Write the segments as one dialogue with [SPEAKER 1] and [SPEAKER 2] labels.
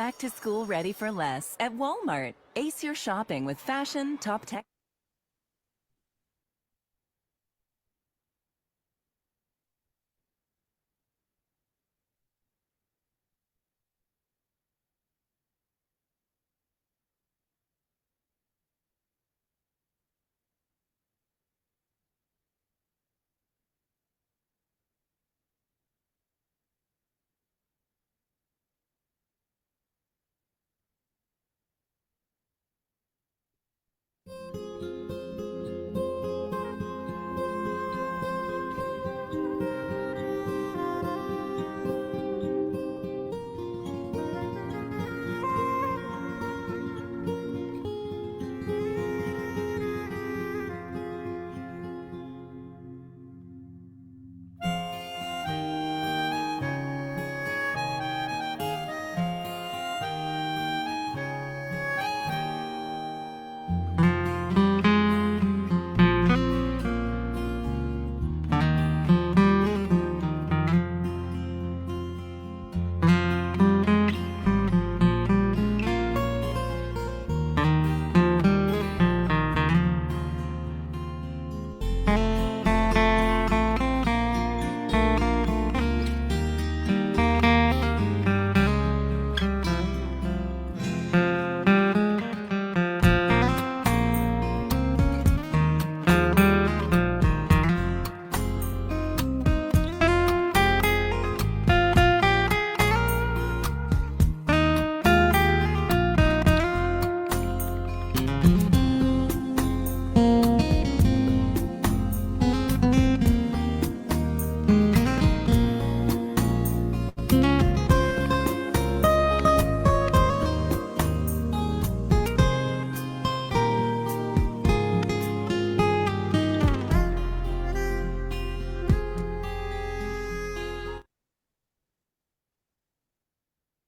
[SPEAKER 1] back to school ready for less at Walmart. Ace your shopping with fashion, top tech.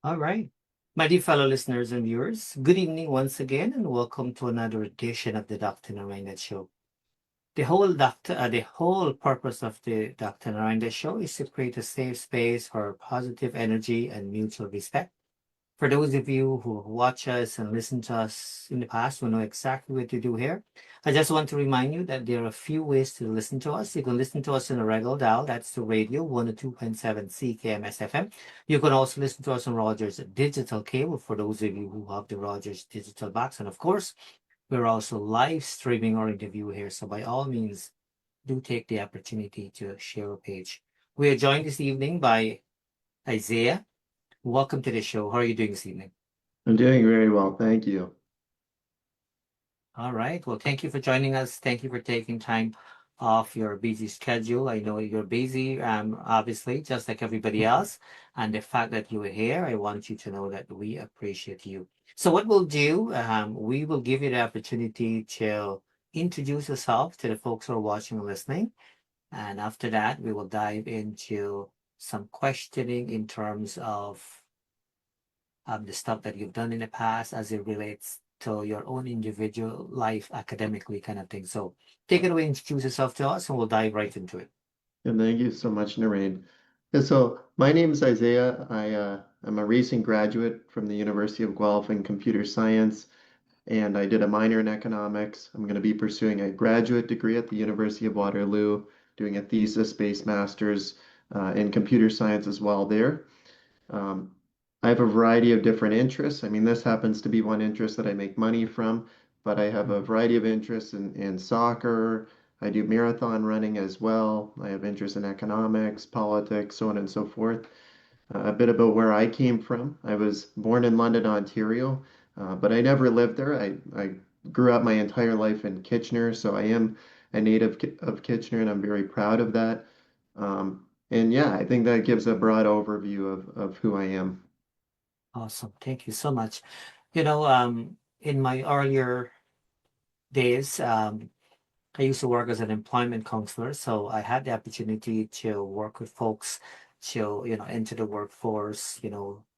[SPEAKER 2] All right. My dear fellow listeners and viewers, good evening once again, and welcome to another edition of the Dr. Narine Dat Show. The whole purpose of the Dr. Narine Dat Show is to create a safe space for positive energy and mutual respect. For those of you who watch us and listen to us in the past, who know exactly what to do here, I just want to remind you that there are a few ways to listen to us. You can listen to us on a regular dial, that's the radio 102.7 CKMS FM. You can also listen to us on Rogers Digital Cable for those of you who have the Rogers Digital Box. And of course, we're also live streaming our interview here. So by all means, do take the opportunity to share a page. We are joined this evening by Isaiah. Welcome to the show. How are you doing this evening?
[SPEAKER 3] I'm doing very well, thank you.
[SPEAKER 2] All right. Well, thank you for joining us. Thank you for taking time off your busy schedule. I know you're busy, obviously, just like everybody else. And the fact that you are here, I want you to know that we appreciate you. So what we'll do, we will give you the opportunity to introduce yourself to the folks who are watching and listening. And after that, we will dive into some questioning in terms of the stuff that you've done in the past as it relates to your own individual life academically kind of thing. So take it away, introduce yourself to us, and we'll dive right into it.
[SPEAKER 3] And thank you so much, Narine. And so my name is Isaiah. I'm a recent graduate from the University of Guelph in computer science, and I did a minor in economics. I'm going to be pursuing a graduate degree at the University of Waterloo, doing a thesis-based master's in computer science as well there. Um, I have a variety of different interests. I mean, this happens to be one interest that I make money from, but I have a variety of interests in soccer. I do marathon running as well. I have interest in economics, politics, so on and so forth. A bit about where I came from. I was born in London, Ontario, but I never lived there. I grew up my entire life in Kitchener, so I am a native of Kitchener, and I'm very proud of that. And yeah, I think that gives a broad overview of who I am.
[SPEAKER 2] Awesome. Thank you so much. In my earlier days, I used to work as an employment counselor, so I had the opportunity to work with folks to, enter the workforce,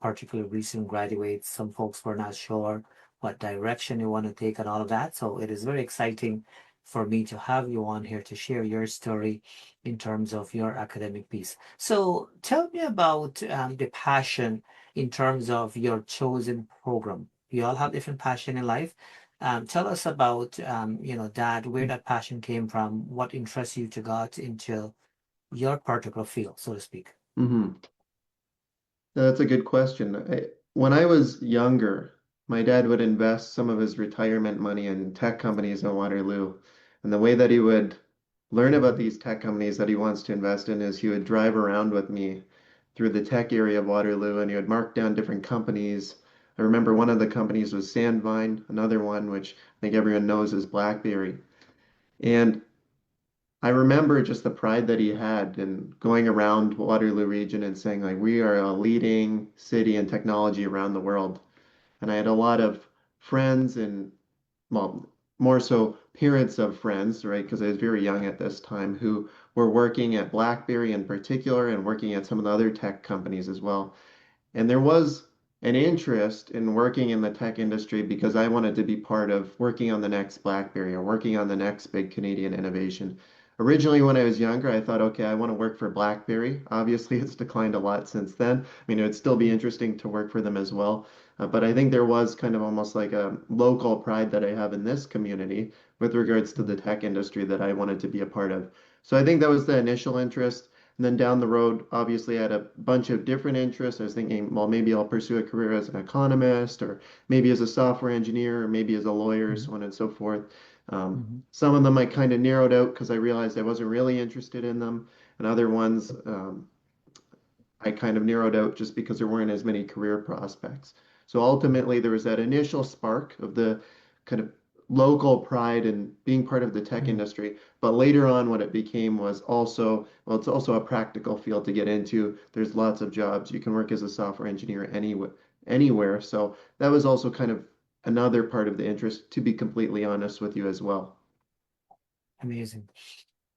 [SPEAKER 2] particularly recent graduates. Some folks were not sure what direction you want to take and all of that. So it is very exciting for me to have you on here to share your story in terms of your academic piece. So tell me about the passion in terms of your chosen program. We all have different passion in life. Tell us about, that, where that passion came from, what interests you to got into your particular field, so to speak.
[SPEAKER 3] Hmm. That's a good question. When I was younger, my dad would invest some of his retirement money in tech companies in Waterloo. And the way that he would learn about these tech companies that he wants to invest in is he would drive around with me through the tech area of Waterloo and he would mark down different companies. I remember one of the companies was Sandvine, another one, which I think everyone knows is BlackBerry. And I remember just the pride that he had in going around Waterloo region and saying like we are a leading city in technology around the world. And I had a lot of friends and well, more so parents of friends, right? Because I was very young at this time who were working at BlackBerry in particular and working at some of the other tech companies as well. And there was an interest in working in the tech industry because I wanted to be part of working on the next BlackBerry or working on the next big Canadian innovation. Originally, when I was younger, I thought, okay, I want to work for BlackBerry. Obviously, it's declined a lot since then. I mean, it would still be interesting to work for them as well. But I think there was kind of almost like a local pride that I have in this community with regards to the tech industry that I wanted to be a part of. So I think that was the initial interest. And then down the road, obviously, I had a bunch of different interests. I was thinking, well, maybe I'll pursue a career as an economist, or maybe as a software engineer, or maybe as a lawyer,
[SPEAKER 2] Mhm,
[SPEAKER 3] so on and so forth.
[SPEAKER 2] mhm,
[SPEAKER 3] Some of them I kind of narrowed out because I realized I wasn't really interested in them, and other ones I kind of narrowed out just because there weren't as many career prospects. So
[SPEAKER 2] mhm,
[SPEAKER 3] ultimately, there was that initial spark of the kind of local pride and being part of the tech
[SPEAKER 2] mhm.
[SPEAKER 3] industry. But later on, what it became was also, well, it's also a practical field to get into. There's lots of jobs. You can work as a software engineer anywhere. So that was also kind of another part of the interest, to be completely honest with you as well.
[SPEAKER 2] Amazing.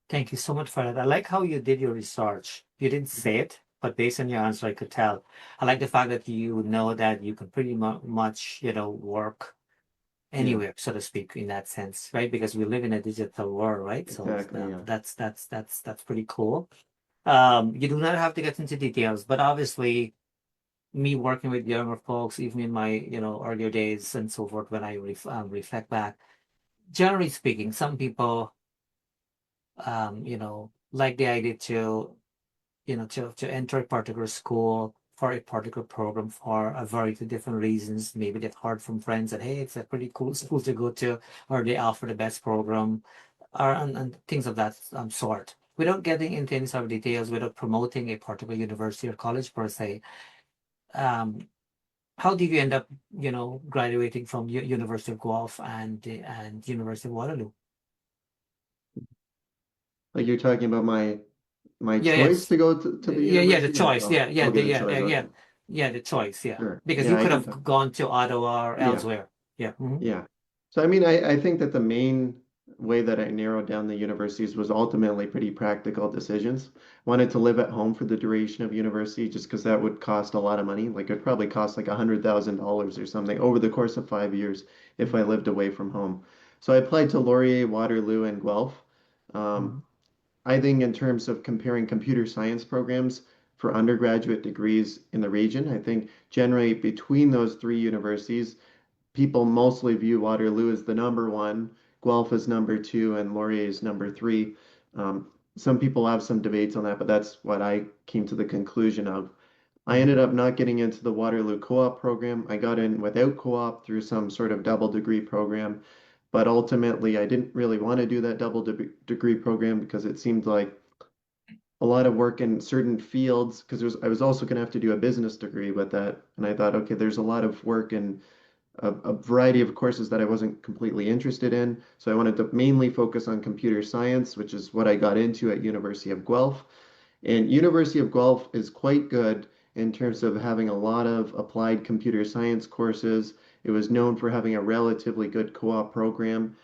[SPEAKER 2] Thank you so much for that. I like how you did your research. You didn't say it, but based on your answer, I could tell. I like the fact that you know that you can pretty much, work
[SPEAKER 3] Yeah,
[SPEAKER 2] anywhere, so to speak, in that sense, right? Because we live in a digital world, right? So
[SPEAKER 3] exactly. Yeah.
[SPEAKER 2] that's pretty cool. You do not have to get into details, but obviously, me working with younger folks, even in my, earlier days and so forth, when I reflect back, generally speaking, some people, like the idea to to enter a particular school for a particular program for a variety of different reasons. Maybe they've heard from friends that, hey, it's a pretty cool school to go to, or they offer the best program, or and things of that sort. Without getting into any sort of details, without promoting a particular university or college per se, um, how did you end up, graduating from University of Guelph and University of Waterloo?
[SPEAKER 3] Like you're talking about my
[SPEAKER 2] Yeah,
[SPEAKER 3] choice
[SPEAKER 2] yes.
[SPEAKER 3] to go to the
[SPEAKER 2] The
[SPEAKER 3] university or
[SPEAKER 2] choice. Yeah, yeah,
[SPEAKER 3] okay, the choice. Okay.
[SPEAKER 2] the choice. Yeah,
[SPEAKER 3] Sure.
[SPEAKER 2] because
[SPEAKER 3] Yeah,
[SPEAKER 2] you
[SPEAKER 3] I
[SPEAKER 2] could
[SPEAKER 3] can talk.
[SPEAKER 2] have gone to Ottawa or
[SPEAKER 3] Yeah.
[SPEAKER 2] elsewhere. Yeah. Hmm.
[SPEAKER 3] Yeah. So I mean, I think that the main way that I narrowed down the universities was ultimately pretty practical decisions. Wanted to live at home for the duration of university just because that would cost a lot of money. Like it'd probably cost like $100,000 or something over the course of 5 years if I lived away from home. So I applied to Laurier, Waterloo, and Guelph. Um,
[SPEAKER 2] Hmm.
[SPEAKER 3] I think in terms of comparing computer science programs for undergraduate degrees in the region, I think generally between those three universities, people mostly view Waterloo as the number one, Guelph as number two, and Laurier as number three. Some people have some debates on that, but that's what I came to the conclusion of. I
[SPEAKER 2] Hmm.
[SPEAKER 3] ended up not getting into the Waterloo co-op program. I got in without co-op through some sort of double degree program, but ultimately I didn't really want to do that double degree program because it seemed like a lot of work in certain fields because I was also going to have to do a business degree with that, and I thought, okay, there's a lot of work in a variety of courses that I wasn't completely interested in. So I wanted to mainly focus on computer science, which is what I got into at University of Guelph. And University of Guelph is quite good in terms of having a lot of applied computer science courses. It was known for having a relatively good co-op program.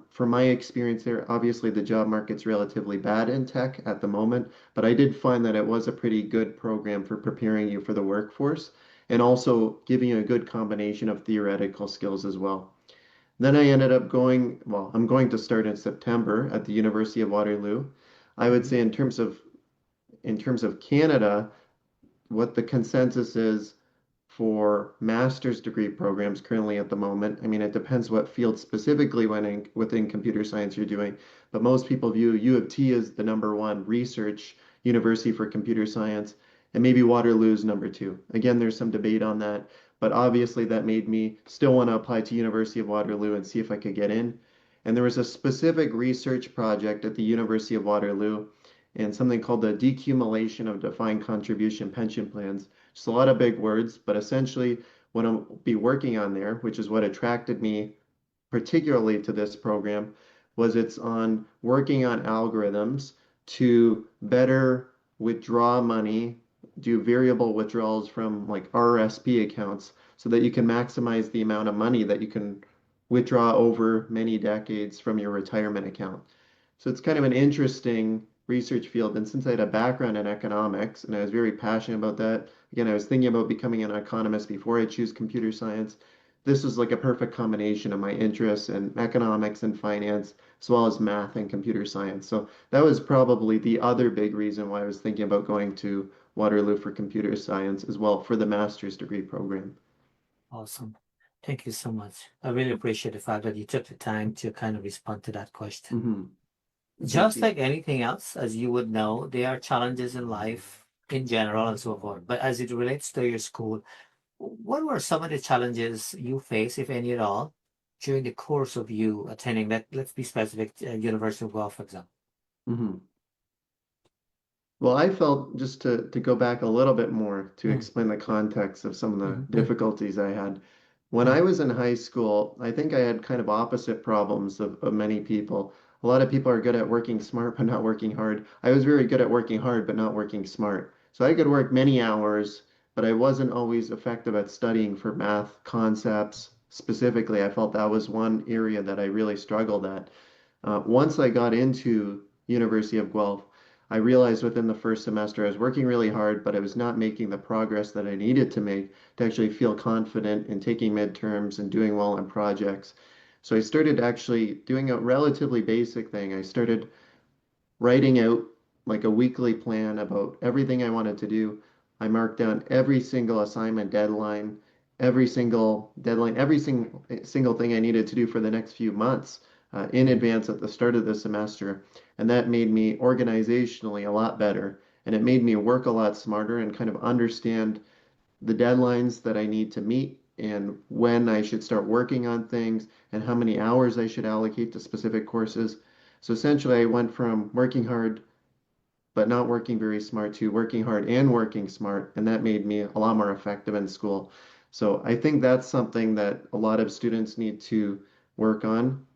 [SPEAKER 3] From my experience there, obviously the job market's relatively bad in tech at the moment, but I did find that it was a pretty good program for preparing you for the workforce and also giving you a good combination of theoretical skills as well. Then I ended up going, well, I'm going to start in September at the University of Waterloo. I would
[SPEAKER 2] Hmm.
[SPEAKER 3] say in terms of Canada, what the consensus is for master's degree programs currently at the moment. I mean, it depends what field specifically within computer science you're doing, but most people view U of T as the number one research university for computer science, and maybe Waterloo's number two. Again, there's some debate on that, but obviously that made me still want to apply to University of Waterloo and see if I could get in. And there was a specific research project at the University of Waterloo and something called the decumulation of defined contribution pension plans. Just a lot of big words, but essentially what I'll be working on there, which is what attracted me particularly to this program, was it's on working on algorithms to better withdraw money, do variable withdrawals from like RRSP accounts so that you can maximize the amount of money that you can withdraw over many decades from your retirement account. So it's kind of an interesting research field. And since I had a background in economics and I was very passionate about that, again, I was thinking about becoming an economist before I choose computer science. This was like a perfect combination of my interests in economics and finance, as well as math and computer science. So that was probably the other big reason why I was thinking about going to Waterloo for computer science as well for the master's degree program.
[SPEAKER 2] Awesome. Thank you so much. I really appreciate the fact that you took the time to kind of respond to that question.
[SPEAKER 3] Mm-hmm.
[SPEAKER 2] Just
[SPEAKER 3] you.
[SPEAKER 2] like anything else, as you would know, there are challenges in life in general and so forth. But as it relates to your school, what were some of the challenges you face, if any at all, during the course of you attending that, let's be specific, University of Guelph, for example?
[SPEAKER 3] Mm-hmm. Well, I felt just to go back a little bit more to
[SPEAKER 2] Mm,
[SPEAKER 3] explain the context of some of the
[SPEAKER 2] mm,
[SPEAKER 3] difficulties I had. When I
[SPEAKER 2] mm,
[SPEAKER 3] was in high school, I think I had kind of opposite problems of many people. A lot of people are good at working smart but not working hard. I was very good at working hard but not working smart. So I could work many hours, but I wasn't always effective at studying for math concepts. Specifically, I felt that was one area that I really struggled at. Once I got into University of Guelph, I realized within the first semester I was working really hard, but I was not making the progress that I needed to make to actually feel confident in taking midterms and doing well on projects. So I started actually doing a relatively basic thing. I started writing out like a weekly plan about everything I wanted to do. I marked down every single assignment deadline, every single thing I needed to do for the next few months in
[SPEAKER 2] mm,
[SPEAKER 3] advance at the start of the semester. And that made me organizationally a lot better. And it made me work a lot smarter and kind of understand the deadlines that I need to meet and when I should start working on things and how many hours I should allocate to specific courses. So essentially, I went from working hard but not working very smart to working hard and working smart, and that made me a lot more effective in school. So I think that's something that a lot of students need to work on,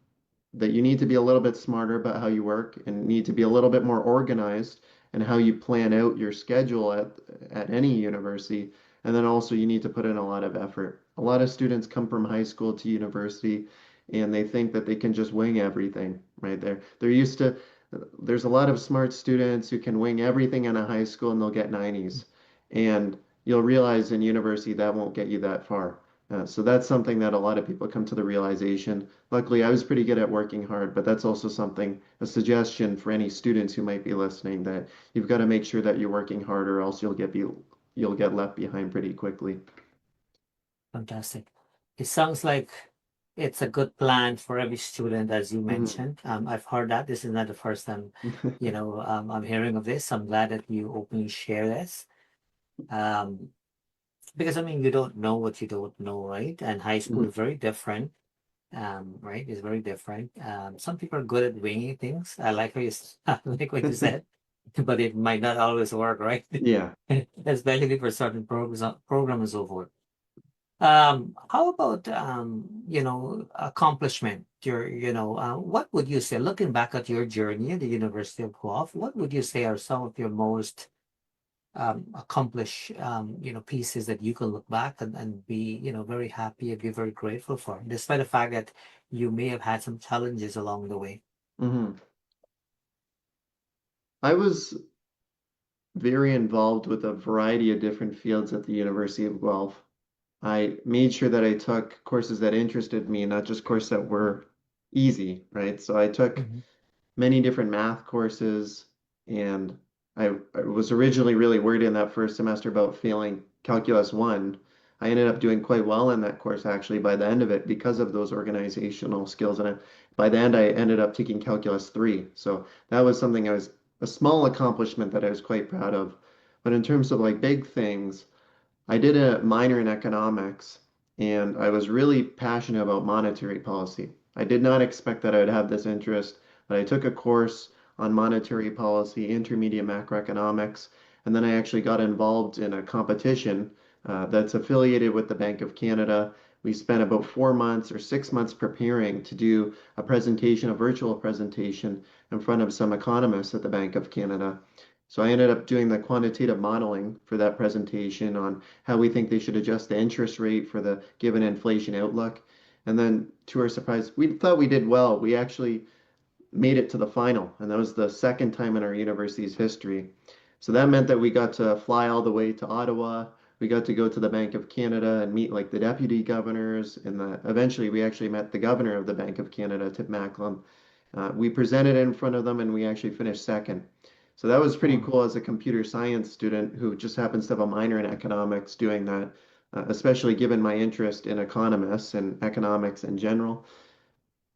[SPEAKER 3] that you need to be a little bit smarter about how you work and need to be a little bit more organized and how you plan out your schedule at any university. And then also you need to put in a lot of effort. A lot of students come from high school to university and they think that they can just wing everything right there. They're used to, there's a lot of smart students who can wing everything in a high school and they'll get 90s. And you'll realize in university that won't get you that far. So that's something that a lot of people come to the realization. Luckily, I was pretty good at working hard, but that's also something, a suggestion for any students who might be listening, that you've got to make sure that you're working hard or else you'll get left behind pretty quickly.
[SPEAKER 2] fantastic. It sounds like it's a good plan for every student, as you
[SPEAKER 3] Mhm.
[SPEAKER 2] mentioned. I've heard that. This is not the first time, I'm hearing of this. I'm glad that you openly share this. Um, because I mean, you don't know what you don't know, right? And high school
[SPEAKER 3] Mhm.
[SPEAKER 2] is very different. Right? It's very different. Some people are good at winging things. I like how I like what you said, but it might not always work, right?
[SPEAKER 3] Yeah.
[SPEAKER 2] Especially for certain programs and so forth. How about accomplishment? What would you say, looking back at your journey at the University of Guelph, what would you say are some of your most accomplished pieces that you can look back and be very happy and be very grateful for, despite the fact that you may have had some challenges along the way?
[SPEAKER 3] Mhm. I was very involved with a variety of different fields at the University of Guelph. I made sure that I took courses that interested me, not just courses that were easy, right? So I took
[SPEAKER 2] Mhm.
[SPEAKER 3] many different math courses, and I was originally really worried in that first semester about failing Calculus 1. I ended up doing quite well in that course actually by the end of it because of those organizational skills. And by the end, I ended up taking Calculus 3. So that was something a small accomplishment that I was quite proud of. But in terms of like big things, I did a minor in economics and I was really passionate about monetary policy. I did not expect that I would have this interest, but I took a course on monetary policy, intermediate macroeconomics, and then I actually got involved in a competition that's affiliated with the Bank of Canada. We spent about 4 months or 6 months preparing to do a presentation, a virtual presentation in front of some economists at the Bank of Canada. So I ended up doing the quantitative modeling for that presentation on how we think they should adjust the interest rate for the given inflation outlook. And then, to our surprise, we thought we did well. We actually made it to the final, and that was the second time in our university's history. So that meant that we got to fly all the way to Ottawa. We got to go to the Bank of Canada and meet like the deputy governors, and eventually we actually met the governor of the Bank of Canada, Tip Macklem. We presented in front of them, and we actually finished second. So that was pretty
[SPEAKER 2] Wow.
[SPEAKER 3] cool as a computer science student who just happens to have a minor in economics doing that, especially given my interest in economists and economics in general.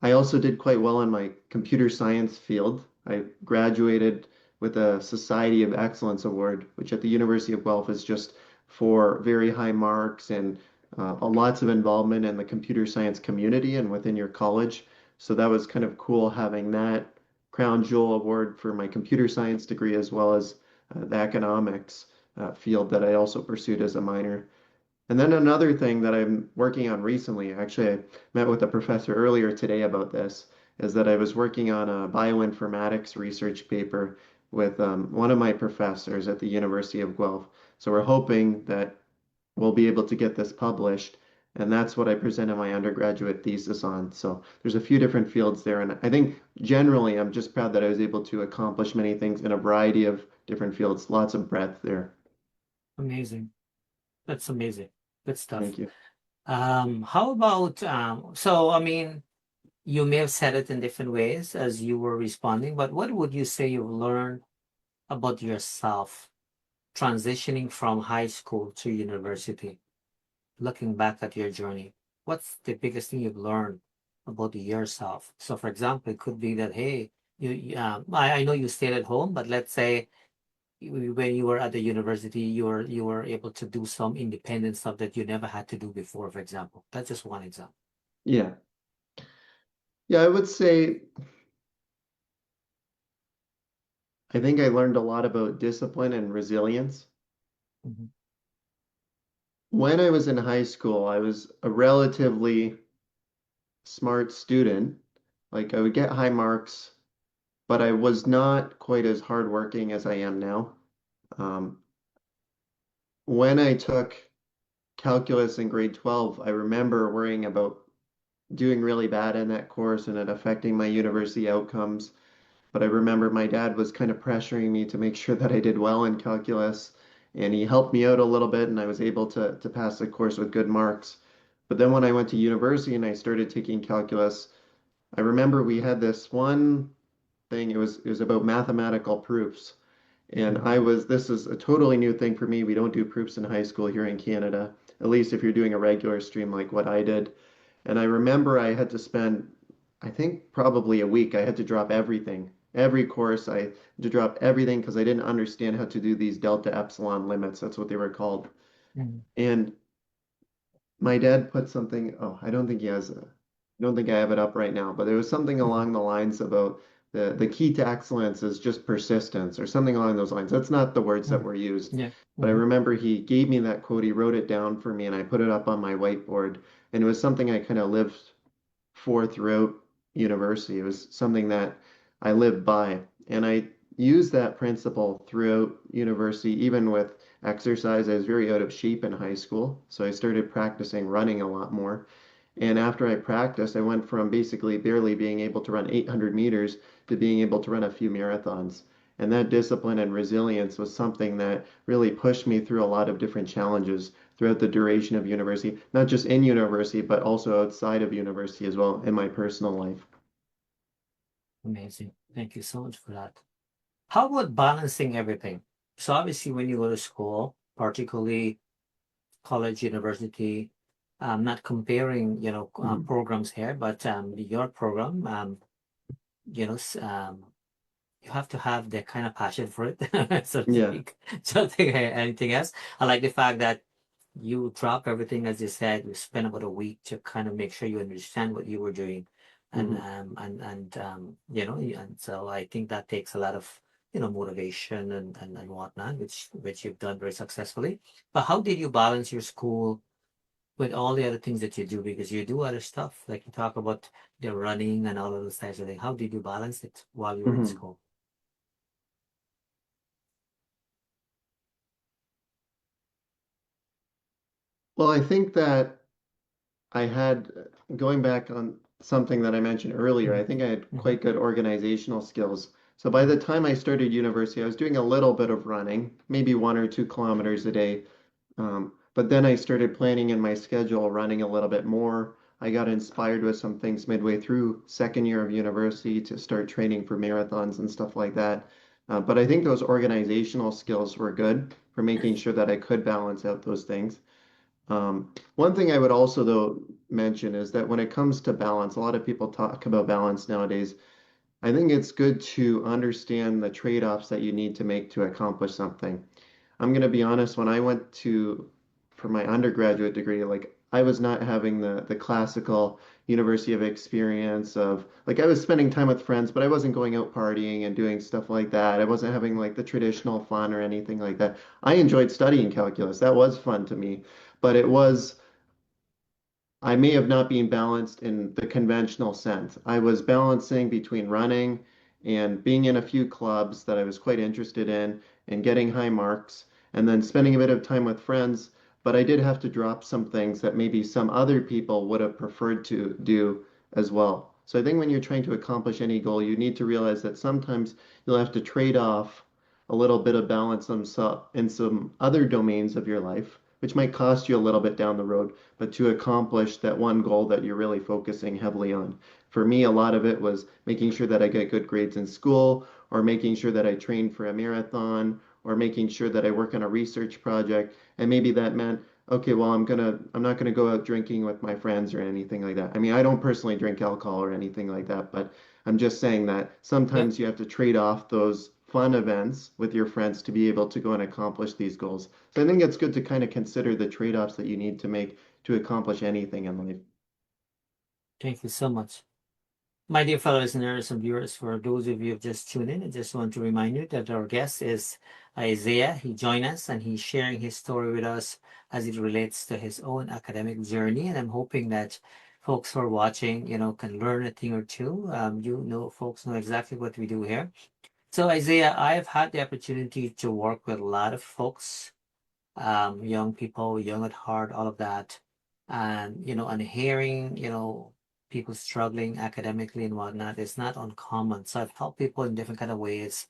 [SPEAKER 3] I also did quite well in my computer science field. I graduated with a Society of Excellence Award, which at the University of Guelph is just for very high marks and lots of involvement in the computer science community and within your college. So that was kind of cool having that crown jewel award for my computer science degree as well as the economics field that I also pursued as a minor. And then another thing that I'm working on recently, actually, I met with a professor earlier today about this, is that I was working on a bioinformatics research paper with one of my professors at the University of Guelph. So we're hoping that we'll be able to get this published, and that's what I presented my undergraduate thesis on. So there's a few different fields there, and I think generally I'm just proud that I was able to accomplish many things in a variety of different fields, lots of breadth there.
[SPEAKER 2] Amazing. That's amazing. Good stuff.
[SPEAKER 3] Thank you.
[SPEAKER 2] How about so I mean, you may have said it in different ways as you were responding, but what would you say you've learned about yourself transitioning from high school to university? Looking back at your journey, what's the biggest thing you've learned about yourself? So, for example, it could be that, hey, I know you stayed at home, but let's say when you were at the university, you were able to do some independent stuff that you never had to do before, for example. That's just one example.
[SPEAKER 3] Yeah. Yeah, I would say I think I learned a lot about discipline and resilience.
[SPEAKER 2] Mhm.
[SPEAKER 3] When I was in high school, I was a relatively smart student. Like I would get high marks, but I was not quite as hardworking as I am now. Um, when I took calculus in grade 12, I remember worrying about doing really bad in that course and it affecting my university outcomes. But I remember my dad was kind of pressuring me to make sure that I did well in calculus, and he helped me out a little bit, and I was able to pass the course with good marks. But then when I went to university and I started taking calculus, I remember we had this one thing, it was about mathematical proofs. And
[SPEAKER 2] Mhm.
[SPEAKER 3] this is a totally new thing for me. We don't do proofs in high school here in Canada, at least if you're doing a regular stream like what I did. And I remember I had to spend, I think probably a week. I had to drop everything. Every course, I had to drop everything because I didn't understand how to do these delta epsilon limits. That's what they were called.
[SPEAKER 2] Mhm.
[SPEAKER 3] And my dad put something, oh, I don't think I have it up right now, but there was something
[SPEAKER 2] Mhm.
[SPEAKER 3] along the lines about the key to excellence is just persistence or something along those lines. That's not the words that
[SPEAKER 2] Mhm.
[SPEAKER 3] were used,
[SPEAKER 2] Yeah.
[SPEAKER 3] but I
[SPEAKER 2] Mhm.
[SPEAKER 3] remember he gave me that quote, he wrote it down for me, and I put it up on my whiteboard. And it was something I kind of lived for throughout university. It was something that I lived by. And I used that principle throughout university, even with exercise. I was very out of shape in high school. So I started practicing running a lot more. And after I practiced, I went from basically barely being able to run 800 meters to being able to run a few marathons. And that discipline and resilience was something that really pushed me through a lot of different challenges throughout the duration of university, not just in university, but also outside of university as well in my personal life.
[SPEAKER 2] Amazing. Thank you so much for that. How about balancing everything? So obviously when you go to school, particularly college, university. I'm not comparing, programs here, but your program, you know, you have to have the kind of passion for it, so to
[SPEAKER 3] Yeah.
[SPEAKER 2] speak. Something anything else. I like the fact that you drop everything, as you said. You spend about a week to kind of make sure you understand what you were doing, and
[SPEAKER 3] Mhm.
[SPEAKER 2] and so I think that takes a lot of motivation and whatnot, which you've done very successfully. But how did you balance your school with all the other things that you do? Because you do other stuff, like you talk about the running and all of those types of things. How did you balance it while you were in
[SPEAKER 3] Mhm.
[SPEAKER 2] school?
[SPEAKER 3] Well, I think that I had, going back on something that I mentioned earlier, I think I had
[SPEAKER 2] Mm-hmm.
[SPEAKER 3] quite good organizational skills. So by the time I started university, I was doing a little bit of running, maybe 1 or 2 kilometers a day. But then I started planning in my schedule, running a little bit more. I got inspired with some things midway through second year of university to start training for marathons and stuff like that. But I think those organizational skills were good for making sure that I could balance out those things. One thing I would also, though, mention is that when it comes to balance, a lot of people talk about balance nowadays. I think it's good to understand the trade-offs that you need to make to accomplish something. I'm going to be honest, when I went to for my undergraduate degree, like I was not having the classical university of experience of like I was spending time with friends, but I wasn't going out partying and doing stuff like that. I wasn't having like the traditional fun or anything like that. I enjoyed studying calculus. That was fun to me, but I may have not been balanced in the conventional sense. I was balancing between running and being in a few clubs that I was quite interested in and getting high marks, and then spending a bit of time with friends. But I did have to drop some things that maybe some other people would have preferred to do as well. So I think when you're trying to accomplish any goal, you need to realize that sometimes you'll have to trade off a little bit of balance in some other domains of your life, which might cost you a little bit down the road, but to accomplish that one goal that you're really focusing heavily on. For me, a lot of it was making sure that I get good grades in school, or making sure that I train for a marathon, or making sure that I work on a research project. And maybe that meant, okay, well, I'm not gonna go out drinking with my friends or anything like that. I mean, I don't personally drink alcohol or anything like that, but I'm just saying that
[SPEAKER 2] Yep.
[SPEAKER 3] sometimes you have to trade off those fun events with your friends to be able to go and accomplish these goals. So I think it's good to kind of consider the trade-offs that you need to make to accomplish anything in life.
[SPEAKER 2] Thank you so much. My dear fellow listeners and viewers, for those of you who have just tuned in, I just want to remind you that our guest is Isaiah. He joined us and he's sharing his story with us as it relates to his own academic journey. And I'm hoping that folks who are watching, can learn a thing or two. Folks know exactly what we do here. So Isaiah, I've had the opportunity to work with a lot of folks, young people, young at heart, all of that. And, and hearing, people struggling academically and whatnot is not uncommon. So I've helped people in different kind of ways,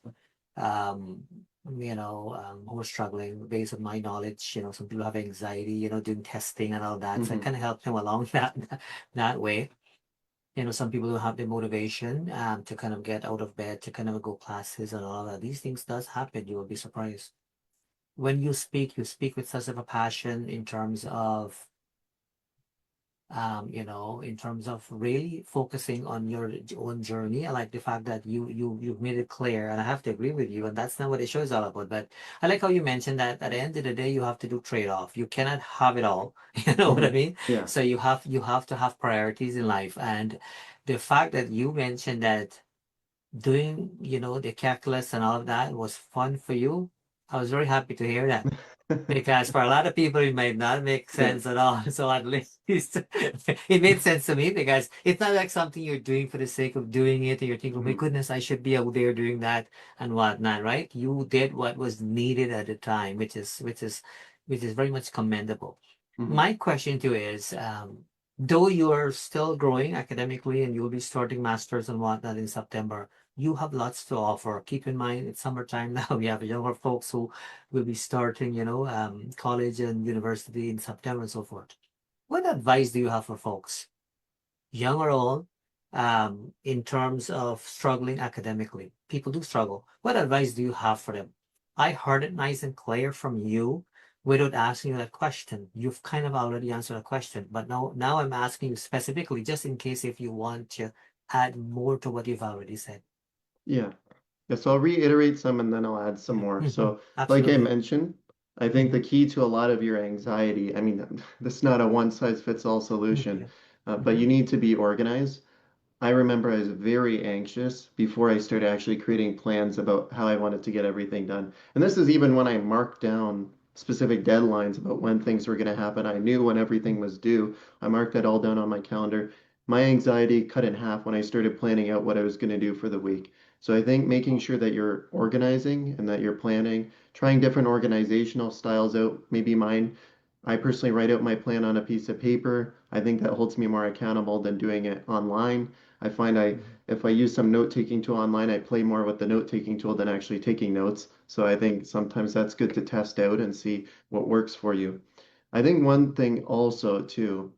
[SPEAKER 2] um, who are struggling based on my knowledge. Some people have anxiety, doing testing and all that. So I
[SPEAKER 3] Hmm.
[SPEAKER 2] kind of help them along that way. Some people don't have the motivation to kind of get out of bed, to kind of go classes and all that. These things does happen. You will be surprised when you speak with such of a passion in terms of, in terms of really focusing on your own journey. I like the fact that you've made it clear, and I have to agree with you, and that's not what the show is all about. But I like how you mentioned that at the end of the day, you have to do trade-off. You cannot have it all. You know what I
[SPEAKER 3] Hmm.
[SPEAKER 2] mean?
[SPEAKER 3] Yeah.
[SPEAKER 2] So you have to have priorities in life, and the fact that you mentioned that doing, the calculus and all of that was fun for you, I was very happy to hear that. Because for a lot of people, it might not make
[SPEAKER 3] Yeah.
[SPEAKER 2] sense at all. So at least it made sense to me because it's not like something you're doing for the sake of doing it. And you're thinking, oh my
[SPEAKER 3] Hmm.
[SPEAKER 2] goodness, I should be out there doing that and whatnot, right? You did what was needed at the time, which is very much commendable.
[SPEAKER 3] Hmm.
[SPEAKER 2] My question to you is, though you are still growing academically and you'll be starting masters and whatnot in September, you have lots to offer. Keep in mind, it's summertime now. We have younger folks who will be starting, college and university in September and so forth. What advice do you have for folks, young or old, in terms of struggling academically? People do struggle. What advice do you have for them? I heard it nice and clear from you without asking you that question. You've kind of already answered a question, but now I'm asking you specifically, just in case if you want to add more to what you've already said.
[SPEAKER 3] Yeah. Yeah, so I'll reiterate some and then I'll add some
[SPEAKER 2] Yeah.
[SPEAKER 3] more. So, like I
[SPEAKER 2] Absolutely.
[SPEAKER 3] mentioned, I think the key to a lot of your anxiety, I mean, this is not a one size fits all solution,
[SPEAKER 2] Okay.
[SPEAKER 3] but you need to be organized. I remember I was very anxious before I started actually creating plans about how I wanted to get everything done. And this is even when I marked down specific deadlines about when things were going to happen. I knew when everything was due. I marked that all down on my calendar. My anxiety cut in half when I started planning out what I was going to do for the week. So I think making sure that you're organizing and that you're planning, trying different organizational styles out, maybe mine. I personally write out my plan on a piece of paper. I think that holds me more accountable than doing it online. I find if I use some note-taking tool online, I play more with the note-taking tool than actually taking notes. So I think sometimes that's good to test out and see what works for you. I think one thing also too,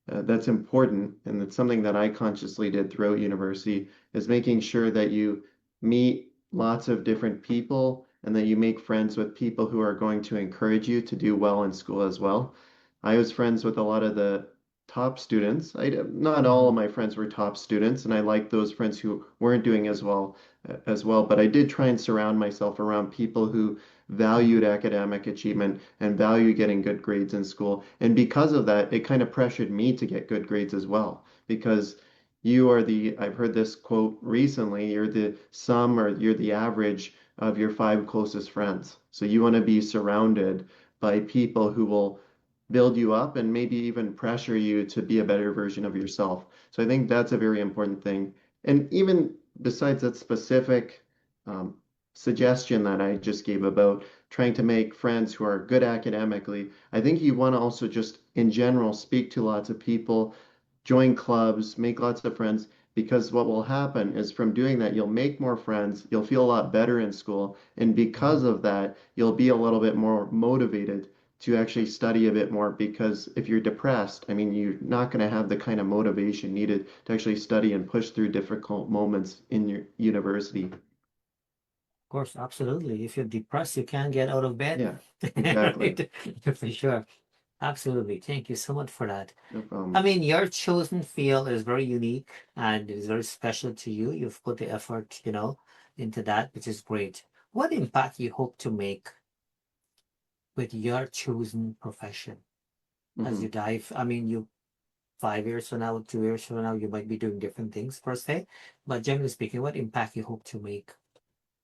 [SPEAKER 3] that's important, and it's something that I consciously did throughout university, is making sure that you meet lots of different people and that you make friends with people who are going to encourage you to do well in school as well. I was friends with a lot of the top students. Not all of my friends were top students, and I liked those friends who weren't doing as well. But I did try and surround myself around people who valued academic achievement and value getting good grades in school. And because of that, it kind of pressured me to get good grades as well. Because I've heard this quote recently, you're the sum or you're the average of your five closest friends. So you want to be surrounded by people who will build you up and maybe even pressure you to be a better version of yourself. So I think that's a very important thing. And even besides that specific um, suggestion that I just gave about trying to make friends who are good academically, I think you want to also just in general speak to lots of people, join clubs, make lots of friends. Because what will happen is from doing that, you'll make more friends, you'll feel a lot better in school, and because of that, you'll be a little bit more motivated to actually study a bit more because if you're depressed, I mean, you're not going to have the kind of motivation needed to actually study and push through difficult moments in your university.
[SPEAKER 2] Of course, absolutely. If you're depressed, you can't get out of bed.
[SPEAKER 3] Yeah, exactly.
[SPEAKER 2] Right? For sure. Absolutely. Thank you so much for that.
[SPEAKER 3] No problem.
[SPEAKER 2] I mean, your chosen field is very unique and it is very special to you. You've put the effort, into that, which is great. What impact you hope to make with your chosen profession as you
[SPEAKER 3] Mhm.
[SPEAKER 2] dive? I mean, 5 years from now, 2 years from now, you might be doing different things per se, but generally speaking, what impact you hope to make?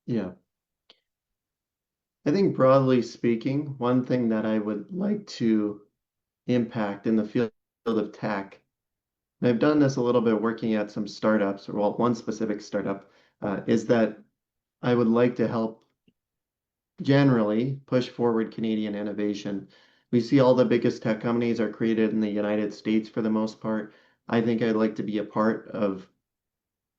[SPEAKER 3] Yeah. I think broadly speaking, one thing that I would like to impact in the field of tech, and I've done this a little bit working at some startups, or well, one specific startup, is that I would like to help generally push forward Canadian innovation. We see all the biggest tech companies are created in the United States for the most part. I think I'd like to be a part of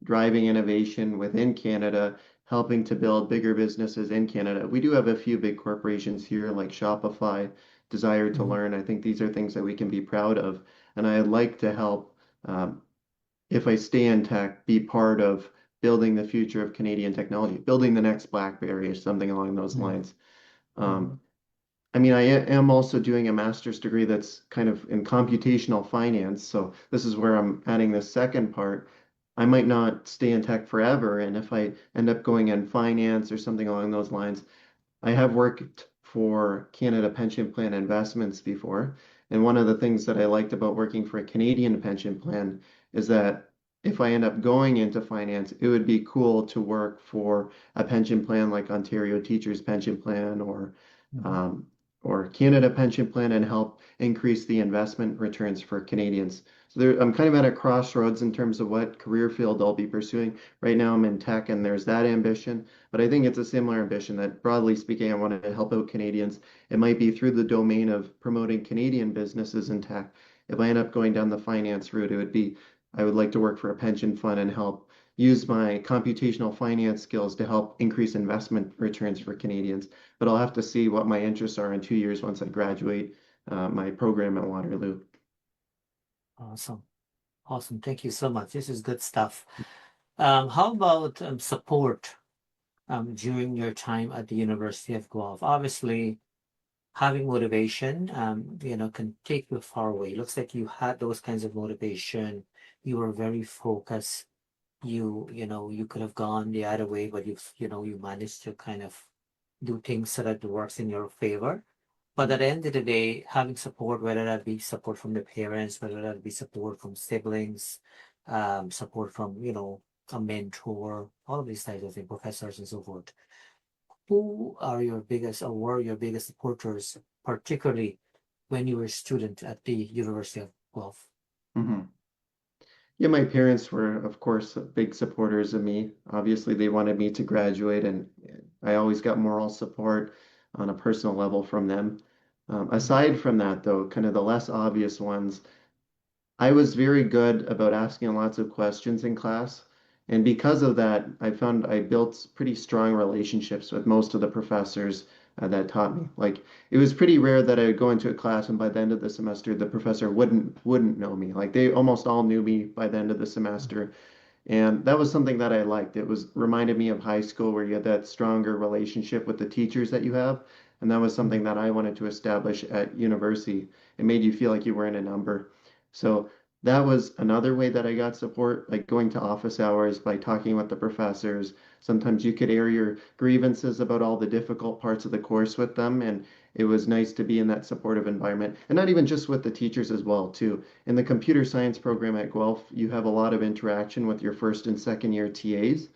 [SPEAKER 3] driving innovation within Canada, helping to build bigger businesses in Canada. We do have a few big corporations here like Shopify, Desire to Learn. I think these are things that we can be proud of. And I'd like to help, if I stay in tech, be part of building the future of Canadian technology, building the next BlackBerry or something along those lines. I mean, I am also doing a master's degree that's kind of in computational finance. So this is where I'm adding the second part. I might not stay in tech forever. And if I end up going in finance or something along those lines, I have worked for Canada Pension Plan Investments before. And one of the things that I liked about working for a Canadian pension plan is that if I end up going into finance, it would be cool to work for a pension plan like Ontario Teachers Pension Plan um, or Canada Pension Plan and help increase the investment returns for Canadians. So I'm kind of at a crossroads in terms of what career field I'll be pursuing. Right now I'm in tech and there's that ambition, but I think it's a similar ambition that broadly speaking, I want to help out Canadians. It might be through the domain of promoting Canadian businesses in tech. If I end up going down the finance route, I would like to work for a pension fund and help use my computational finance skills to help increase investment returns for Canadians. But I'll have to see what my interests are in 2 years once I graduate my program at Waterloo.
[SPEAKER 2] Awesome. Awesome. Thank you so much. This is good stuff. How about support during your time at the University of Guelph? Obviously, having motivation, can take you far away. Looks like you had those kinds of motivation. You were very focused. You could have gone the other way, but you managed to kind of do things so that it works in your favor. But at the end of the day, having support, whether that be support from the parents, whether that be support from siblings, support from, a mentor, all of these types of things, professors and so forth. Who are your biggest or were your biggest supporters, particularly when you were a student at the University of Guelph?
[SPEAKER 3] Hmm. Yeah, my parents were, of course, big supporters of me. Obviously, they wanted me to graduate, and I always got moral support on a personal level from them. Aside from that, though, kind of the less obvious ones, I was very good about asking lots of questions in class. And because of that, I found I built pretty strong relationships with most of the professors that taught me. Like it was pretty rare that I would go into a class and by the end of the semester the professor wouldn't know me. Like they almost all knew me by the end of the semester. And that was something that I liked. It was reminded me of high school where you had that stronger relationship with the teachers that you have. And that was something that I wanted to establish at university. It made you feel like you weren't a number. So that was another way that I got support, like going to office hours by talking with the professors. Sometimes you could air your grievances about all the difficult parts of the course with them, and it was nice to be in that supportive environment. And not even just with the teachers as well, too. In the computer science program at Guelph, you have a lot of interaction with your first and second year TAs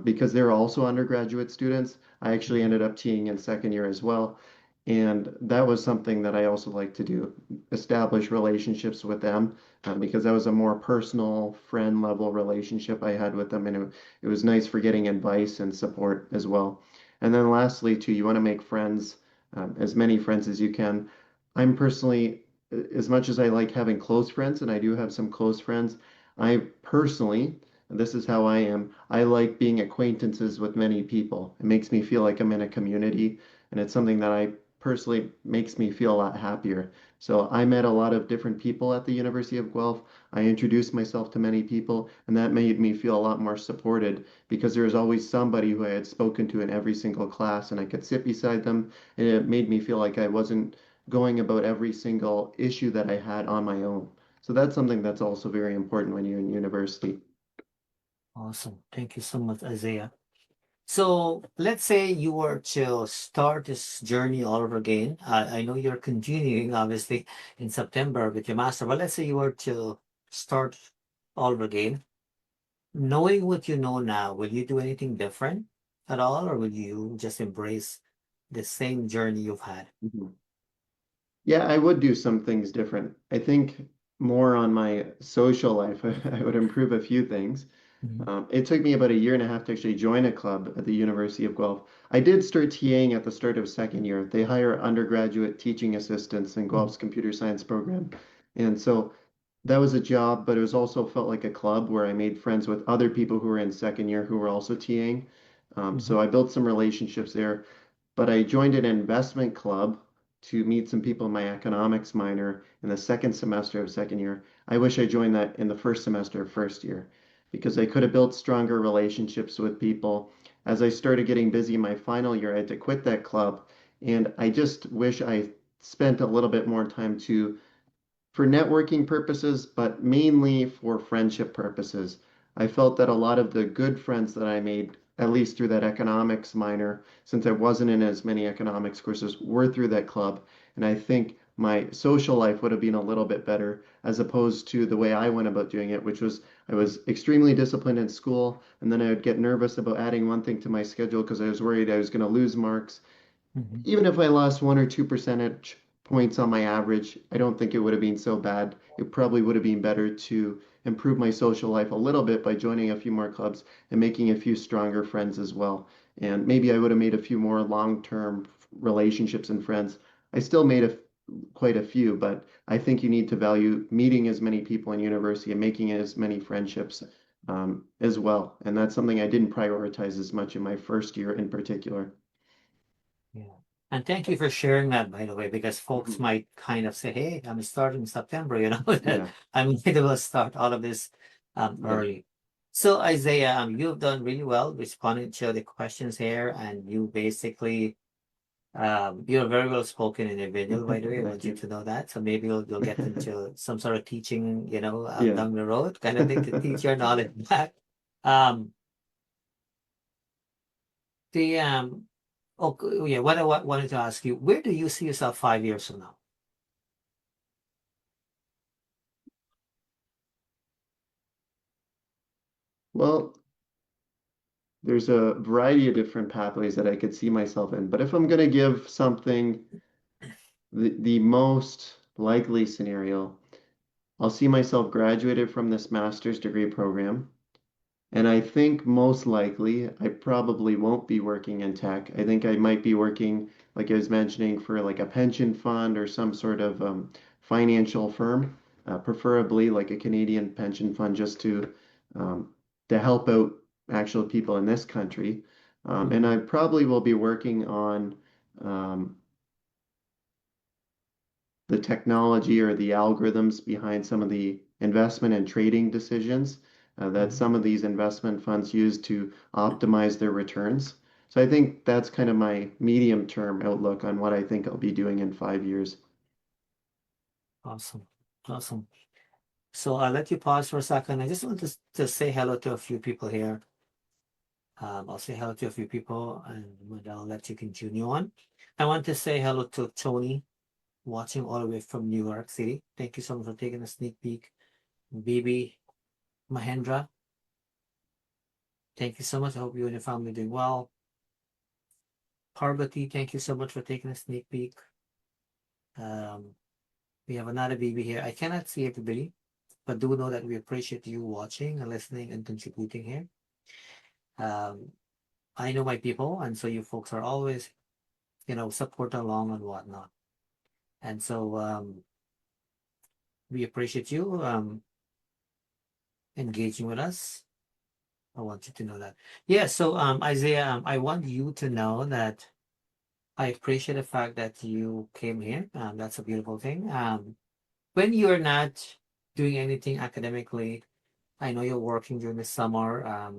[SPEAKER 3] because they're also undergraduate students. I actually ended up TAing in second year as well. And that was something that I also like to do, establish relationships with them because that was a more personal, friend level relationship I had with them. And it was nice for getting advice and support as well. And then lastly, too, you want to make friends, as many friends as you can. I'm personally, as much as I like having close friends, and I do have some close friends, I personally, this is how I am, I like being acquaintances with many people. It makes me feel like I'm in a community, and it's something that I personally makes me feel a lot happier. So I met a lot of different people at the University of Guelph. I introduced myself to many people, and that made me feel a lot more supported because there was always somebody who I had spoken to in every single class, and I could sit beside them, and it made me feel like I wasn't going about every single issue that I had on my own. So that's something that's also very important when you're in university.
[SPEAKER 2] Awesome. Thank you so much, Isaiah. So let's say you were to start this journey all over again. I know you're continuing, obviously, in September with your master, but let's say you were to start all over again. Knowing what you know now, will you do anything different at all, or will you just embrace the same journey you've had?
[SPEAKER 3] Mhm. Yeah, I would do some things different. I think more on my social life, I would improve a few things.
[SPEAKER 2] Mhm.
[SPEAKER 3] It took me about a year and a half to actually join a club at the University of Guelph. I did start TAing at the start of second year. They hire undergraduate teaching assistants in
[SPEAKER 2] Mhm.
[SPEAKER 3] Guelph's computer science program. And so that was a job, but it was also felt like a club where I made friends with other people who were in second year who were also TAing.
[SPEAKER 2] Mhm.
[SPEAKER 3] So I built some relationships there. But I joined an investment club to meet some people in my economics minor in the second semester of second year. I wish I joined that in the first semester of first year because I could have built stronger relationships with people. As I started getting busy in my final year, I had to quit that club. And I just wish I spent a little bit more time to for networking purposes, but mainly for friendship purposes. I felt that a lot of the good friends that I made, at least through that economics minor, since I wasn't in as many economics courses, were through that club. And I think my social life would have been a little bit better as opposed to the way I went about doing it, which was I was extremely disciplined in school, and then I would get nervous about adding one thing to my schedule because I was worried I was going to lose marks.
[SPEAKER 2] Mhm.
[SPEAKER 3] Even if I lost 1 or 2 percentage points on my average, I don't think it would have been so bad. It probably would have been better to improve my social life a little bit by joining a few more clubs and making a few stronger friends as well. And maybe I would have made a few more long-term relationships and friends. I still made quite a few, but I think you need to value meeting as many people in university and making as many friendships as well. And that's something I didn't prioritize as much in my first year in particular.
[SPEAKER 2] Yeah. And thank you for sharing that, by the way, because folks
[SPEAKER 3] Mhm.
[SPEAKER 2] might kind of say, hey, I'm starting in September, that
[SPEAKER 3] Yeah.
[SPEAKER 2] I'm going to start all of this
[SPEAKER 3] Yeah.
[SPEAKER 2] early. So, Isaiah, you've done really well responding to the questions here, and you basically You're a very well spoken individual, by the way. I
[SPEAKER 3] Thank
[SPEAKER 2] want you
[SPEAKER 3] you.
[SPEAKER 2] to know that. So maybe you'll get into some sort of teaching,
[SPEAKER 3] Yeah.
[SPEAKER 2] down the road kind of thing to teach your knowledge back. Um, the oh yeah, what I wanted to ask you, where do you see yourself 5 years from now?
[SPEAKER 3] Well, there's a variety of different pathways that I could see myself in, but if I'm going to give something the most likely scenario, I'll see myself graduated from this master's degree program. And I think most likely I probably won't be working in tech. I think I might be working, like I was mentioning, for like a pension fund or some sort of financial firm, preferably like a Canadian pension fund, just um, to help out actual people in this country. And
[SPEAKER 2] Mhm.
[SPEAKER 3] I probably will be working on um, the technology or the algorithms behind some of the investment and trading decisions that
[SPEAKER 2] Mhm.
[SPEAKER 3] some of these investment funds use to optimize their returns. So I think that's kind of my medium term outlook on what I think I'll be doing in 5 years.
[SPEAKER 2] Awesome. Awesome. So I'll let you pause for a second. I just want to say hello to a few people here. I'll say hello to a few people and I'll let you continue on. I want to say hello to Tony, watching all the way from New York City. Thank you so much for taking a sneak peek. Baby Mahendra, thank you so much. I hope you and your family are doing well. Parvati, thank you so much for taking a sneak peek. Um, we have another baby here. I cannot see everybody, but do know that we appreciate you watching and listening and contributing here. Um, I know my people, and so you folks are always, support along and whatnot. And so we appreciate you engaging with us. I want you to know that. Yeah, so Isaiah, I want you to know that I appreciate the fact that you came here. That's a beautiful thing. When you're not doing anything academically, I know you're working during the summer,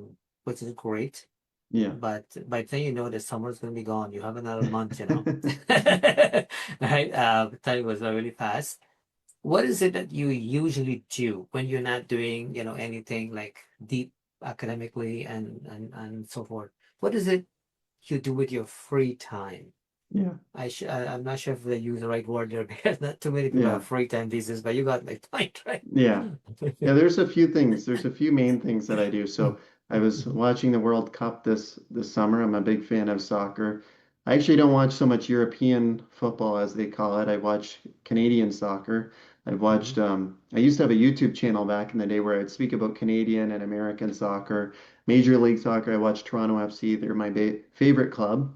[SPEAKER 2] which is great.
[SPEAKER 3] Yeah.
[SPEAKER 2] But by the time you know the summer's going to be gone, you have another month, right? Time was really fast. What is it that you usually do when you're not doing, anything like deep academically and so forth? What is it you do with your free time?
[SPEAKER 3] Yeah.
[SPEAKER 2] I'm not sure if they use the right word there because not too many people
[SPEAKER 3] Yeah.
[SPEAKER 2] have free time these days, but you got my point, right?
[SPEAKER 3] Yeah. Yeah, there's a few things. There's a few main things that I do. So I was watching the World Cup this summer. I'm a big fan of soccer. I actually don't watch so much European football as they call it. I watch Canadian soccer. I've watched I used to have a YouTube channel back in the day where I'd speak about Canadian and American soccer, Major League Soccer. I watch Toronto FC. They're my favorite club.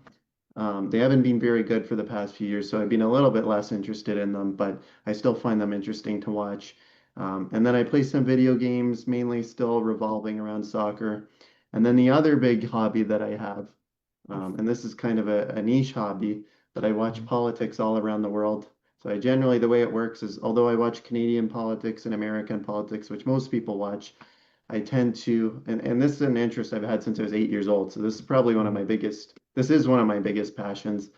[SPEAKER 3] They haven't been very good for the past few years, so I've been a little bit less interested in them, but I still find them interesting to watch. And then I play some video games, mainly still revolving around soccer. And then the other big hobby that I have, and this is kind of a niche hobby, but I watch politics all around the world. So I generally, the way it works is, although I watch Canadian politics and American politics, which most people watch, I tend to, and this is an interest I've had since I was 8 years old. So this is probably this is one of my biggest passions.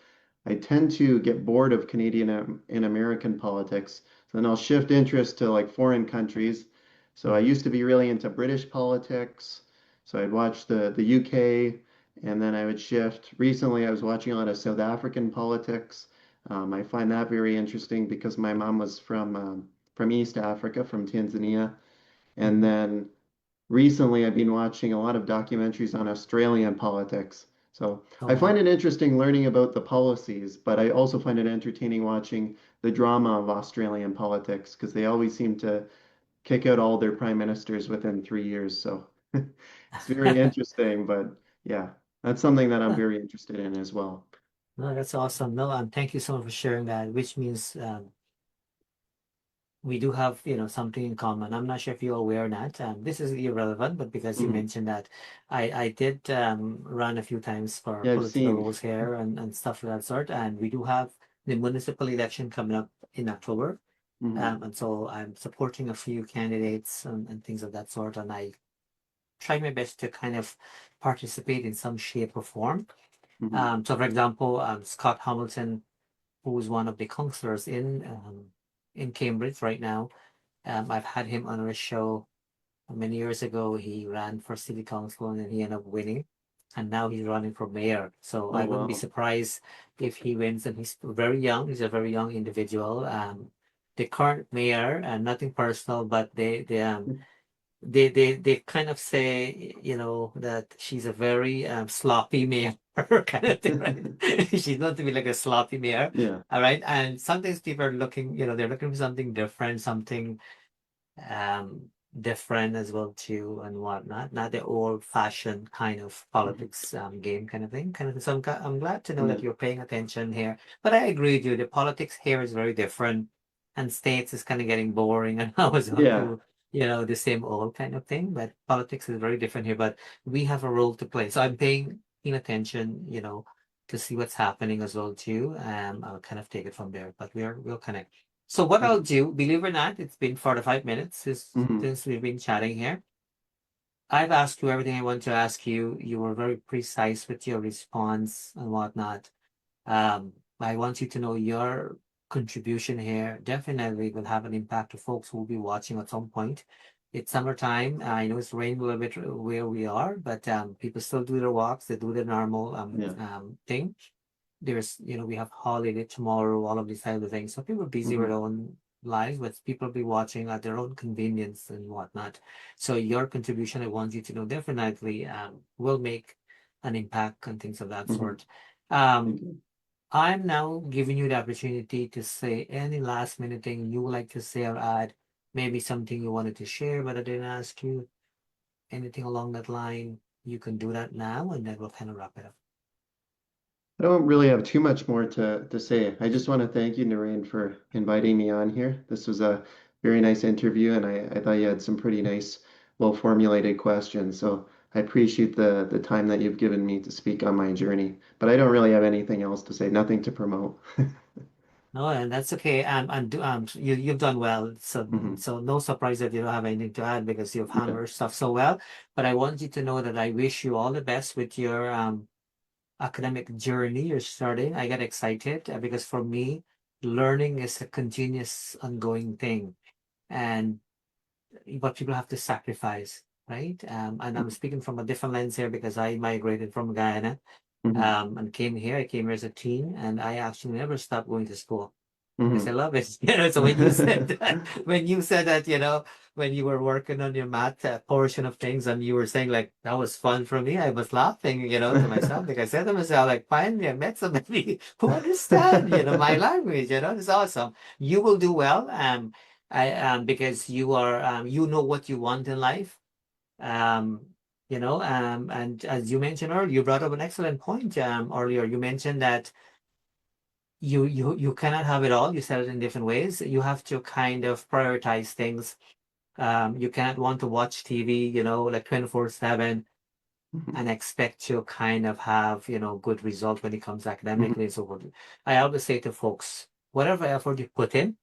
[SPEAKER 3] I tend to get bored of Canadian and American politics. So then I'll shift interest to like foreign countries. So I used to be really into British politics. So I'd watch the UK and then I would shift. Recently, I was watching a lot of South African politics. I find that very interesting because my mom was from East Africa, from Tanzania. And then recently I've been watching a lot of documentaries on Australian politics. So
[SPEAKER 2] Oh,
[SPEAKER 3] I find
[SPEAKER 2] wow.
[SPEAKER 3] it interesting learning about the policies, but I also find it entertaining watching the drama of Australian politics because they always seem to kick out all their prime ministers within 3 years. So it's very interesting, but yeah, that's something that I'm very interested in as well.
[SPEAKER 2] No, that's awesome. No, thank you so much for sharing that, which means we do have, something in common. I'm not sure if you're aware or not. This is irrelevant, but because you
[SPEAKER 3] Mhm.
[SPEAKER 2] mentioned that, I did run a few times for
[SPEAKER 3] Yeah, I've
[SPEAKER 2] political
[SPEAKER 3] seen.
[SPEAKER 2] roles here and stuff of that sort. And we do have the municipal election coming up in October.
[SPEAKER 3] Mhm.
[SPEAKER 2] And so I'm supporting a few candidates and things of that sort. And I try my best to kind of participate in some shape or form.
[SPEAKER 3] Hmm.
[SPEAKER 2] So, for example, Scott Hamilton, who's one of the counselors in Cambridge right now, I've had him on our show many years ago. He ran for city council and he ended up winning, and now he's running for mayor. So
[SPEAKER 3] Oh,
[SPEAKER 2] I wouldn't be
[SPEAKER 3] wow.
[SPEAKER 2] surprised if he wins. And he's very young. He's a very young individual. The current mayor, and nothing personal, but they kind of say, that she's a very sloppy mayor kind of thing, right? She's not to be like a sloppy mayor.
[SPEAKER 3] Yeah.
[SPEAKER 2] All right. And sometimes people are looking, they're looking for something different, something um different as well too, and whatnot, not the old fashioned kind of
[SPEAKER 3] Mhm.
[SPEAKER 2] politics game kind of thing. So I'm glad to know
[SPEAKER 3] Yeah.
[SPEAKER 2] that you're paying attention here. But I agree with you, the politics here is very different, and states is kind of getting boring and now as well
[SPEAKER 3] Yeah.
[SPEAKER 2] too, the same old kind of thing. But politics is very different here, but we have a role to play, so I'm paying keen attention, to see what's happening as well too. I'll kind of take it from there, but we'll connect. So what I'll
[SPEAKER 3] Okay.
[SPEAKER 2] do, believe it or not, it's been 45 minutes
[SPEAKER 3] Hmm.
[SPEAKER 2] since we've been chatting here. I've asked you everything I want to ask you. You were very precise with your response and whatnot. I want you to know your contribution here definitely will have an impact to folks who will be watching at some point. It's summertime. I know it's raining a little bit where we are, but people still do their walks. They do their normal
[SPEAKER 3] Yeah.
[SPEAKER 2] thing. We have holiday tomorrow, all of these types of things. So people are busy with
[SPEAKER 3] Hmm.
[SPEAKER 2] their own lives, but people be watching at their own convenience and whatnot. So your contribution, I want you to know, definitely will make an impact and things of that
[SPEAKER 3] Hmm.
[SPEAKER 2] sort.
[SPEAKER 3] Thank
[SPEAKER 2] Um,
[SPEAKER 3] you.
[SPEAKER 2] I'm now giving you the opportunity to say any last minute thing you would like to say or add, maybe something you wanted to share, but I didn't ask you, anything along that line. You can do that now, and then we'll kind of wrap it up.
[SPEAKER 3] I don't really have too much more to say. I just want to thank you, Narine, for inviting me on here. This was a very nice interview, and I thought you had some pretty nice, well-formulated questions. So I appreciate the time that you've given me to speak on my journey. But I don't really have anything else to say, nothing to promote.
[SPEAKER 2] No, and that's okay. You've done well. So
[SPEAKER 3] Hmm.
[SPEAKER 2] so no surprise that you don't have anything to add because you've
[SPEAKER 3] Yeah.
[SPEAKER 2] handled stuff so well. But I want you to know that I wish you all the best with your academic journey you're starting. I get excited because for me, learning is a continuous, ongoing thing, and but people have to sacrifice, right? And I'm speaking from a different lens here because I migrated from Guyana
[SPEAKER 3] Hmm.
[SPEAKER 2] and came here. I came here as a teen, and I actually never stopped going to school because I
[SPEAKER 3] Hmm.
[SPEAKER 2] love it. So when you said that, when you were working on your math portion of things, and you were saying like that was fun for me, I was laughing, to myself. Like I said to myself, like finally I met somebody who understand, my language. It's awesome. You will do well. Because you are, you know what you want in life. Um, and as you mentioned earlier, you brought up an excellent point earlier. You mentioned that you cannot have it all. You said it in different ways. You have to kind of prioritize things. You cannot want to watch TV, like 24/7
[SPEAKER 3] Hmm.
[SPEAKER 2] and expect to kind of have, good result when it comes academically
[SPEAKER 3] Hmm.
[SPEAKER 2] and so forth. I always say to folks, whatever effort you put in,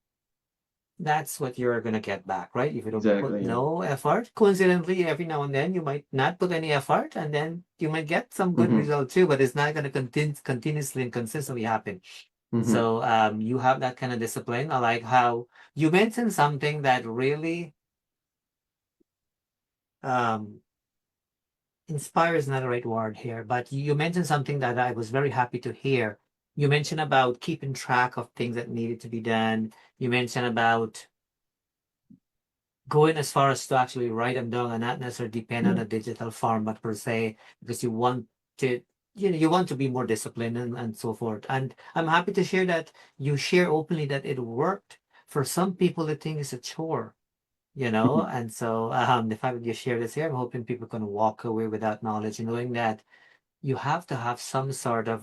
[SPEAKER 2] that's what you're gonna get back, right? If you don't put
[SPEAKER 3] Exactly. Yeah.
[SPEAKER 2] no effort, coincidentally, every now and then you might not put any effort, and then you might get some good
[SPEAKER 3] Hmm.
[SPEAKER 2] result too, but it's not gonna continuously and consistently happen.
[SPEAKER 3] Hmm.
[SPEAKER 2] So you have that kind of discipline. I like how you mentioned something that really um, inspires, not the right word here, but you mentioned something that I was very happy to hear. You mentioned about keeping track of things that needed to be done. You mentioned about going as far as to actually write them down and not necessarily depend on
[SPEAKER 3] Yeah.
[SPEAKER 2] a digital format per se, because you want to, you want to be more disciplined and so forth. And I'm happy to share that you share openly that it worked. For some people, the thing is a chore,
[SPEAKER 3] Hmm.
[SPEAKER 2] and so the fact that you share this here, I'm hoping people can walk away with that knowledge, knowing that you have to have some sort of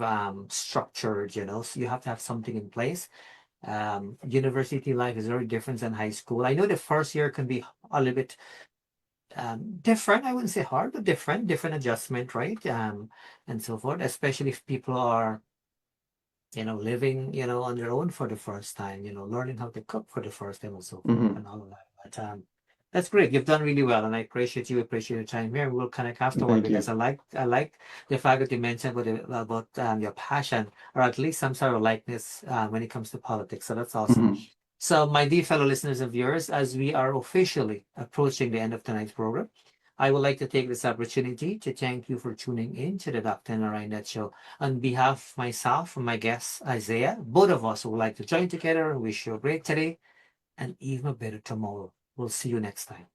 [SPEAKER 2] structure, so you have to have something in place. University life is very different than high school. I know the first year can be a little bit different. I wouldn't say hard, but different adjustment, right? And so forth, especially if people are, living, on their own for the first time, learning how to cook for the first time and so forth
[SPEAKER 3] Hmm.
[SPEAKER 2] and all of that. But That's great. You've done really well, and I appreciate your time here. We'll connect afterward
[SPEAKER 3] Thank you.
[SPEAKER 2] because I like the fact that you mentioned about your passion, or at least some sort of likeness when it comes to politics. So that's awesome.
[SPEAKER 3] Mhm.
[SPEAKER 2] So, my dear fellow listeners and viewers, as we are officially approaching the end of tonight's program, I would like to take this opportunity to thank you for tuning in to the Dr. Narine Dat Show. On behalf of myself and my guest, Isaiah, both of us would like to join together and wish you a great today and even a better tomorrow. We'll see you next time.